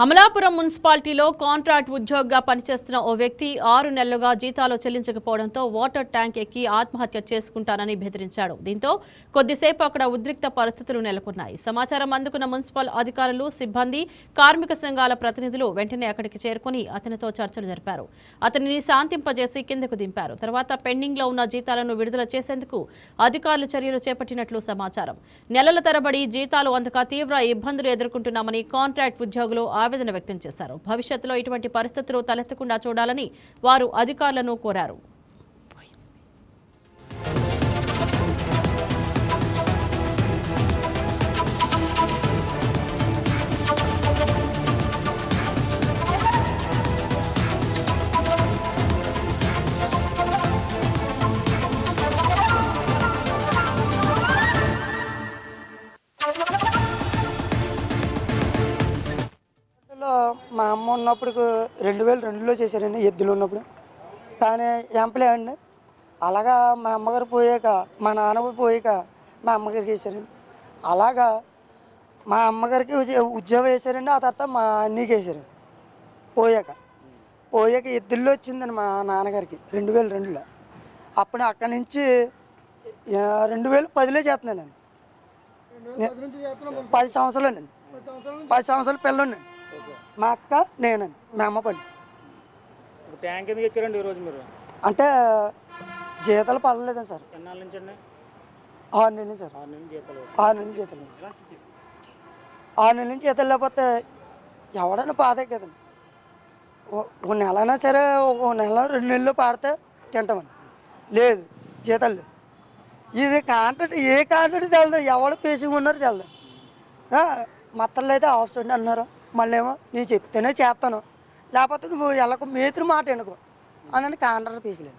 అమలాపురం మున్సిపాలిటీలో కాంట్రాక్ట్ ఉద్యోగిగా పనిచేస్తున్న ఓ వ్యక్తి 6 నెలలుగా జీతాలు చెల్లించకపోవడంతో వాటర్ ట్యాంక్ ఎక్కి ఆత్మహత్య చేసుకుంటానని బెదిరించాడు. దీంతో కొద్దిసేపు అక్కడ ఉద్రిక్త పరిస్థితులు నెలకొన్నాయి. సమాచారం అందుకున్న మున్సిపల్ అధికారులు, సిబ్బంది, కార్మిక సంఘాల ప్రతినిధులు వెంటనే అక్కడికి చేరుకుని అతనితో చర్చలు జరిపారు. అతనిని శాంతింపజేసి కిందకు దింపారు. తర్వాత పెండింగ్లో ఉన్న జీతాలను విడుదల చేసేందుకు అధికారులు చర్యలు చేపట్టినట్లు సమాచారం. నెలల తరబడి జీతాలు అందక తీవ్ర ఇబ్బందులు ఎదుర్కొంటున్నామని కాంట్రాక్ట్ ఉద్యోగులు ఆవేదన వ్యక్తం చేశారు. భవిష్యత్తులో ఇటువంటి పరిస్థితులు తలెత్తకుండా చూడాలని వారు అధికారులను కోరారు. మా అమ్మ ఉన్నప్పుడు 2002లో చేశారండి, ఎద్దులు ఉన్నప్పుడు. కానీ ఎంప్లాయ్ అండి. అలాగా మా అమ్మగారు పోయాక, మా నాన్న పోయాక మా అమ్మగారికి వేశారండి. అలాగా మా అమ్మగారికి ఉద్యోగం వేశారండి. ఆ తర్వాత మా అన్నీకి వేశారండి. పోయాక ఎద్దుల్లో వచ్చిందండి మా నాన్నగారికి 2002లో. అప్పుడు అక్కడి నుంచి 2010లో చేస్తున్నానండి. 10 సంవత్సరాలండి. 10 సంవత్సరాల పిల్లండి. మా అక్క, నేనండి, మా అమ్మ పని. ట్యాంక్ ఎందుకు ఎక్కారండి ఈరోజు మీరు? అంటే జీతాలు పడలేదండి సార్. ఎన్నాళ్ళ నుంచి అండి? 6 నెలలు సార్. 6 నెలలు జీతాలు. 6 నెలలు జీతాలు. 6 నెలల నుంచి జీతాలు లేకపోతే ఎవడైనా బాధే కదండి. ఒక నెలైనా సరే, ఒక నెల 2 నెలలు పాడితే తింటామండి. లేదు, జీతాలు లేదు. ఇది కాంట్రాక్ట్, ఏ కాంట్రాక్ట్ తెలదు, ఎవడు పేసింగ్ ఉన్నారో తెలదు. మత్తల్లో అయితే ఆఫ్ చూడండి అన్నారు. మళ్ళీ ఏమో నేను చెప్తేనే చేస్తాను, లేకపోతే నువ్వు ఎలాగో మేతురు మాట ఎనుకో అని కాంట్రాక్ట్ పీసులేదు.